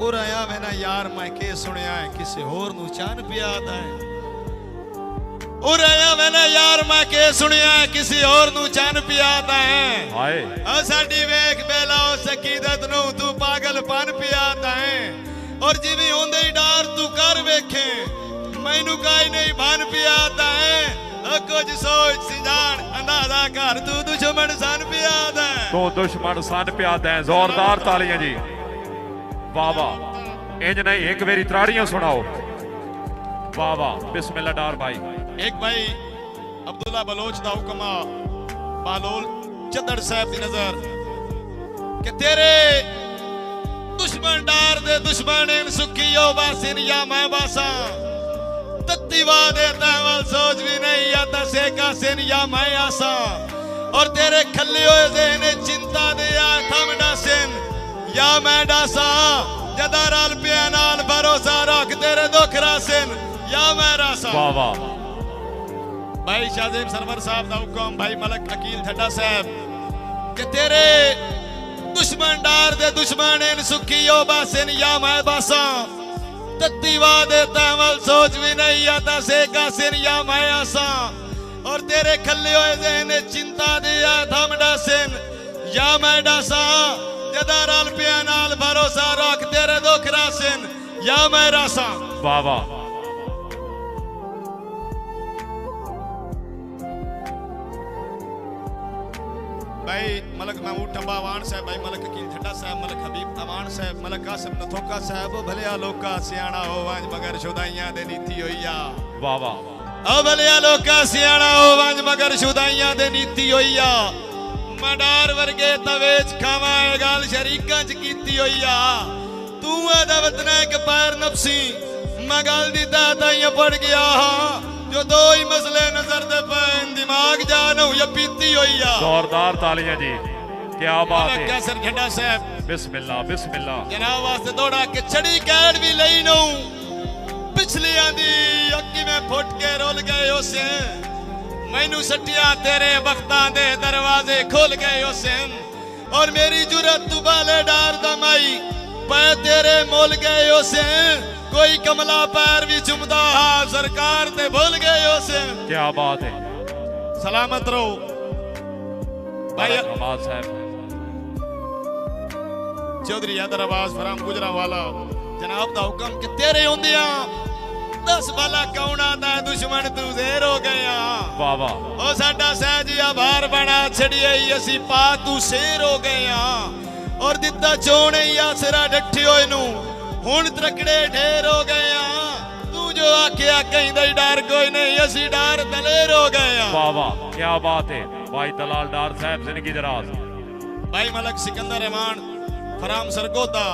और आया वे ना यार मैं के सुनिया है किसी होर नू चान पियादा है। और आया वे ना यार मैं के सुनिया है किसी होर नू चान पियादा है। हाय साडी वेख बेला उस अकीदत नू तू पागल पान पियादा है। और जिवी होंदे ही डार तू कर वेखे मैनू काई नहीं भान पियादा है। कुछ सोच सिजान अंदाजा कर तू दुश्मन सन पियादा है। तो दुश्मन सन पियादा है। जोरदार तालियां जी। वाह वाह इंज नहीं एक वेरी त्राड़ियां सुनाओ। वाह वाह बिस्मिल्लाह डार भाई। एक भाई अब्दुल्ला बलोच दा हुक्मा बालोल चदड़ साहब दी नजर कि तेरे दुश्मन डार दे दुश्मन इन सुखियो बासिन या मैं बासा तत्तीवा दे तहवल सोच भी नहीं या तसे का सिन या मैं आसा। और तेरे खल्ले हुए ज़हन चिंता दे या थम डासिन या मैं डासा जदा राल पिया नाल भरोसा रख तेरे दुख रासिन या मैं रासा। वाह वाह भाई शाहजेब सरवर साहब दा हुक्म भाई मलक अकील ठड्डा साहब कि तेरे दुश्मन डार दे दुश्मन इन सुखियो बासिन या मैं बासा तत्तीवा दे तहवल सोच भी नहीं या तसे का सिन या मैं आसा। और तेरे खल्ले हुए ज़हन चिंता दे या थम डासिन या मैं डासा जदा राल पिया नाल भरोसा रख तेरे दुख रासिन या मैं रासा। वाह वाह भाई मलक महमूद टंबा अवान साहब भाई मलक अकील ठड्डा साहब मलक हबीब अवान साहब मलक कासिम नथोका साहब भलिया लोका सियाणा हो वंज मगर शुदाइयां दे नीति होइया। वाह वाह ओ भलिया लोका सियाणा हो वंज मगर शुदाइयां दे नीति होइया। मडार वर्गे तवेच खावा ए गाल शरीकां च कीती होइया। तू आदा वतना एक पैर नफसी मैं गल दी ताइयां पड़ गया जो दो ही मसले नजर दे पैन दिमाग जान हो या पीती होइया। जोरदार तालियां जी। क्या बात है। कैसर ठड्डा साहब बिस्मिल्लाह बिस्मिल्लाह जनाब वास्ते दौड़ा के चढ़ी कैड भी लई नू पिछली आंदी अक्की में फुट के रोल गए उसे मैनू सटिया तेरे बख्तां दे दरवाजे खोल गए उसे। और मेरी जुरत तू बाले डार दमाई पै तेरे मोल गए उसे। कोई कमला पैर भी चुमदा हा सरकार ते भूल गए उसे। क्या बात है। सलामत रहो भाई नवाज साहब चौधरी हैदर अब्बास फराम गुजरावाला जनाब दा हुक्म कि तेरे होंदिया 10 बाला कौना दा दुश्मन तू ज़ेर हो गया। वाह वाह ओ साडा सहजिया भार बना छड़िए असी पा तू शेर हो गया। और दिता चोने आसरा डठी होए नू हुण त्रकड़े ढेर हो गया। तू जो आखिया कहीं डर कोई नहीं असी डर दलेर हो गया। वाह वाह क्या बात है। भाई दलाल डार साहब जिंदगी दराज। भाई मलक सिकंदर रहमान फराम सरगोदा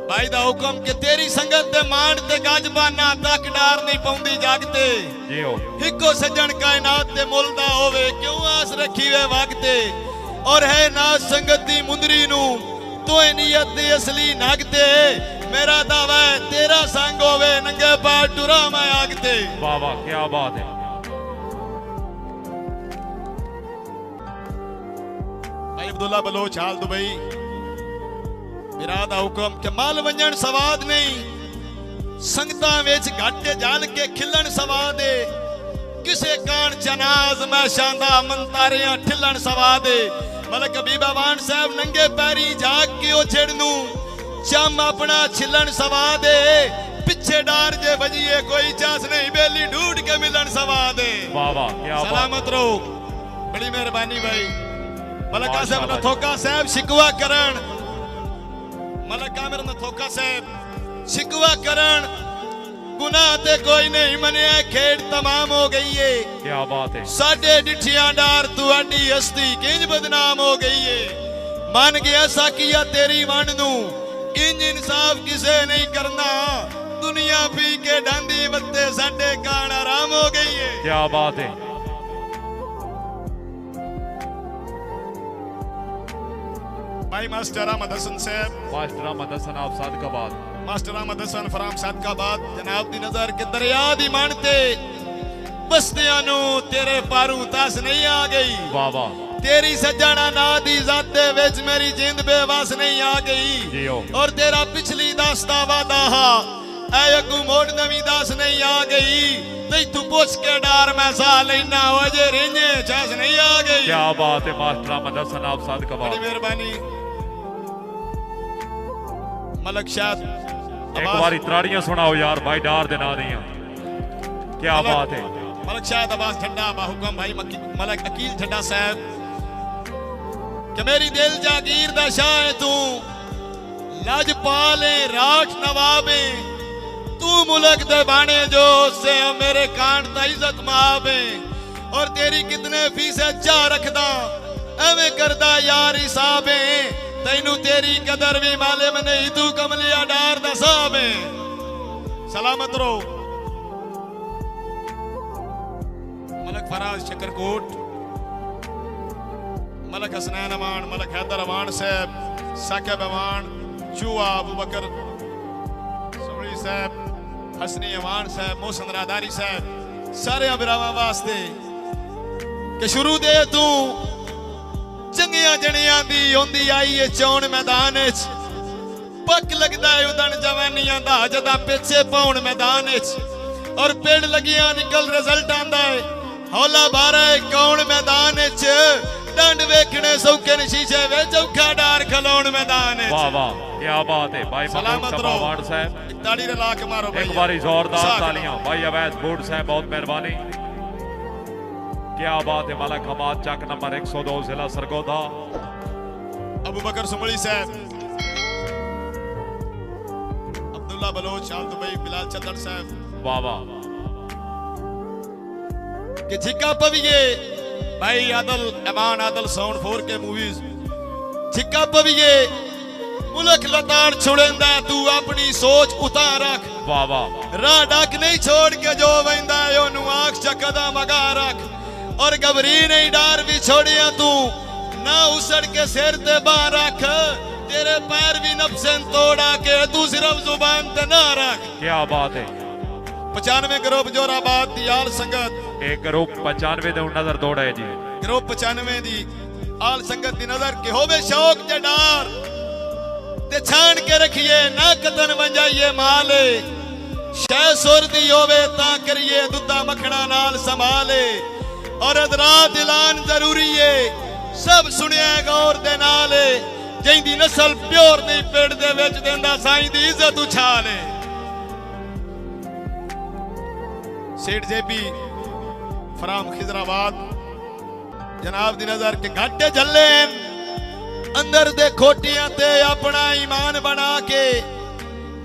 भाई दा हुक्म कि तेरी संगत दे मान ते गजबाना तक डार नहीं पाउंदी जागते। जी हो हिको सज्जन कायनात दे मुलदा होवे क्यों आस रखी वे वागते। और है ना संगत दी मुंदरी नू तो नीयत दे असली नागते। मेरा दावा है तेरा संग होवे नंगे पैर टुरा मैं आगते। वाह वाह क्या बात है। भाई अब्दुल्ला बलोच हाल दुबई मेरा दा हुक्म के माल वंजन सवाद नहीं संगतां विच घट जाल के खिलन सवाद है। किसे कान जनाज मैं शांदा मंतारियां ठिलन सवाद है। मलक हबीब अवान साहब नंगे पैरी जाग के ओ छेड़नू चम अपना छिलन सवाद है। पीछे डार जे बजिए कोई चास नहीं बेली ढूंढ के मिलन सवाद है। वाह वाह क्या बात। सलामत रहो बड़ी मेहरबानी भाई। मलक आसिम नथोका साहब शिकवा करण मलक आमिर नथोका साहब शिकवा करण गुनाह ते कोई नहीं मनिया खेड़ तमाम हो गई है। क्या बात है। साडे डिठियां डार तुहाडी हस्ती किंज बदनाम हो गई है। मान गया साकिया तेरी वन नू इंज इंसाफ किसे नहीं करना। दुनिया पी के डांदी बत्ते साडे कान आराम हो गई है। क्या बात है। भाई मास्टर अहमद हसन साहब मास्टर अहमद हसन आप सादकाबाद मास्टर अहमद हसन फराम सादकाबाद जनाब दी नजर के दरिया दी मानते बस्तियां नू तेरे पारू तास नहीं आ गई। वाह वाह तेरी सज्जना ना दी जात दे विच मेरी जिंद बेबस नहीं आ गई और तेरा पिछली दस दा वादा हा ऐ अगू मोड़ नवी दस नहीं आ गई ते तू पुछ के डार मैं सा लेना हो जे रेंजे चस नहीं आ गई। क्या बात है मास्टर अहमद हसन आप साद कबाल, बड़ी मेहरबानी मलक शाद एक बार त्राड़ियां सुनाओ यार भाई डार दे ना दियां, क्या बात है। मलक शाद आवाज ठंडा बाहुकम भाई मलक अकील ठंडा साहब कि मेरी दिल जागीर दा शाह है तू लजपाले राठ नवाबे तू मुल्क दे बाणे जो से मेरे कांड दा इज्जत मावे और तेरी कितने फीसद चाह रखदा एवें करदा यार हिसाबे तैनू तेरी कदर भी मालूम नहीं तू कमलिया डार दा साहबे। सलामत रहो मलक फराज शकरकोट, मलक हसनैन अमान, मलक हैदर अमान साहब, साकिब अमान, चूहा अबू बकर सुमरी साहब, हसनी अमान साहब, मोहसन रादारी साहब, सारे अबरावा वास्ते कि शुरू दे तू चंगियां जनियां दी होंदी आई है चौन मैदान च पक लगदा है उदन जवानियां दा जदा पिछे पाउन मैदान च और पेड़ लगियां निकल रिजल्ट आंदा है हौला बारा है कौन मैदान च डंड वेखने सौखे शीशे वे चौखा डार खलोन मैदान च। वाह वाह क्या बात है भाई सलामत रहो साहब, एक ताड़ी रला के मारो भाई एक बारी जोरदार तालियां भाई अवैध बूट साहब बहुत मेहरबानी, क्या बात है। मलक हमाद चक नंबर 102 जिला सरगोधा, अबू बकर सुमड़ी साहब, अब्दुल्ला बलोच आल दुबई, बिलाल चद्दर साहब, वाह वाह कि झिक्का पविए भाई आदल अमान आदल साउंड 4K मूवीज झिक्का पविए मुल्क लताड़ छुड़ेंदा तू अपनी सोच उतार रख, वाह वाह राह डाक नहीं छोड़ के जो वेंदा है ओनू आंख च कदम अगा रख और घबरी नहीं डार भी छोड़िया तू ना उसड़ के सिर ते बाह रख तेरे पैर भी नफसन तोड़ा के तू सिर्फ जुबान ते ना रख। क्या बात है। 95 ग्रुप जोराबाद दी आल संगत एक ग्रुप 95 दे नजर दौड़ा है जी, ग्रुप 95 दी आल संगत दी नजर के होवे शौक ते डार ते छान के रखिए ना कतन वंजाइए माले शह सुर दी होवे ता करिए दुद्धा मखना नाल संभाले और अदरात ऐलान जरूरी है सब सुनिया गौर दे नाल जिंदी नस्ल प्योर नहीं पेड़ दे विच देंदा साईं दी इज्जत उछाले। सेठ जेबी फराम खिजराबाद जनाब दी नजर के घाटे जल्ले अंदर दे खोटियां ते अपना ईमान बना के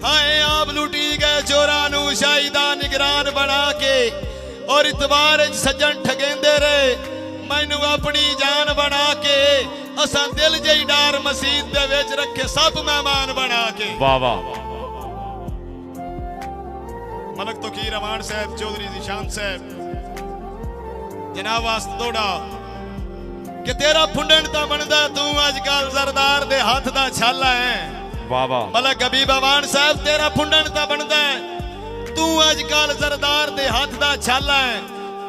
हाय आप लुटी गए चोरा नू शाहिदा निगरान बना के और इतबार सज्जन ठगेंदे रहे मैनू अपनी जान बना के असा दिल जई डार मसीद दे विच रखे सब मेहमान बना के। वाह वाह मलक तोकीर अमान साहब, चौधरी जिशान साहब जनाब वास्ते दौड़ा कि तेरा फुंडन ता बनदा तू अजकल सरदार दे हाथ दा छाला है। वाह वाह मलक हबीब अमान साहब तेरा फुंडन ता बनदा तू अजकल सरदार दे हाथ दा छाला है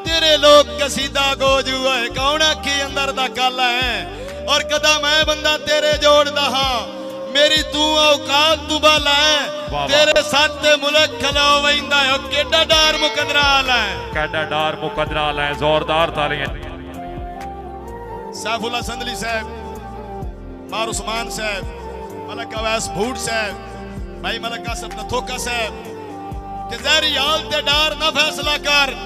तेरे लोग कसीदा गोजू है कौन अखी अंदर दा काला है और कदा मैं बंदा तेरे जोड़दा हां मेरी तू औकात तू बाला है तेरे साथ ते मुल्क खलो वैंदा है केडा डार मुकदराल है, केडा डार मुकदराल है। जोरदार तालियां। सैफुल्लाह संदली साहब, मार उस्मान साहब, मलक अवैस भूट साहब, भाई मलक कासिम नथोका साहब कि जहरी हाल ते डार ना फैसला कर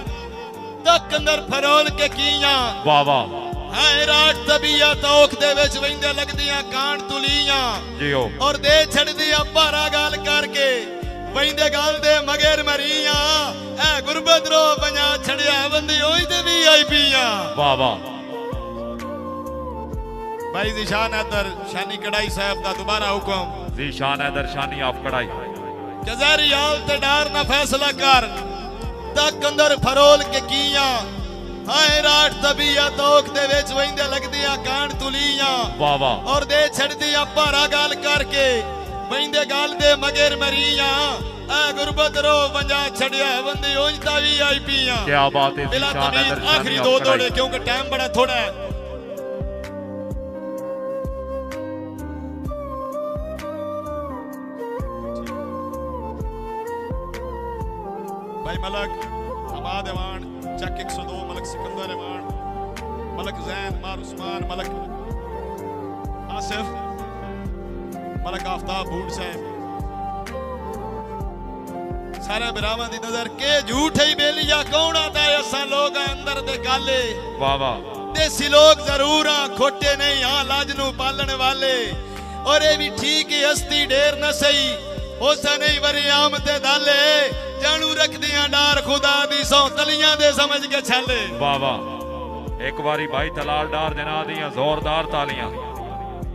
तक अंदर फरोल के कियां। वाह वाह हाय रात तबीयत औख दे विच वैंदे लगदियां कान तुलियां जियो और दे छड़दियां भारा गाल करके वैंदे गाल दे मगेर मरियां ए गुरबत रो बना छड़िया बंदी ओई ते वीआईपीयां। वाह वाह भाई जिशान हैदर शानी कढ़ाई साहब दा दोबारा हुक्म, जिशान हैदर शानी ऑफ कढ़ाई जज़ारी हाल ते डार ना फैसला कर तक अंदर फरोल के कियां हाय रात तबीयत औख दे विच वैंदे लगदियां कान तुलियां। वाह वाह और दे छड़दियां भारा गाल करके वैंदे गाल दे मगेर मरियां ए गुरबत रो वंजा छड़िया बंदी ओंजता वीआईपीयां। क्या बात है। बिला तमीज आखिरी दो दौड़े क्योंकि टाइम बड़ा थोड़ा है भाई मलक हमाद एवान चक 102 मलक सिकंदर एवान मलक जैन मार उस्मान मलक आसिफ मलक आफ्ताब बूट साहब सारे बिरावां दी नजर के झूठ ही बेलिया कौन आता है असा लोग अंदर दे गाले वाह वाह देसी लोग जरूर हाँ खोटे नहीं हाँ लाज नू पालने वाले और ये भी ठीक है हस्ती ढेर न सही हो सा नहीं वरी आम ते दाले जानू रख दिया डार खुदा दी सौ तलियां दे समझ के छाले वाह वाह एक बारी भाई तलाल डार जना दियां जोरदार तालियां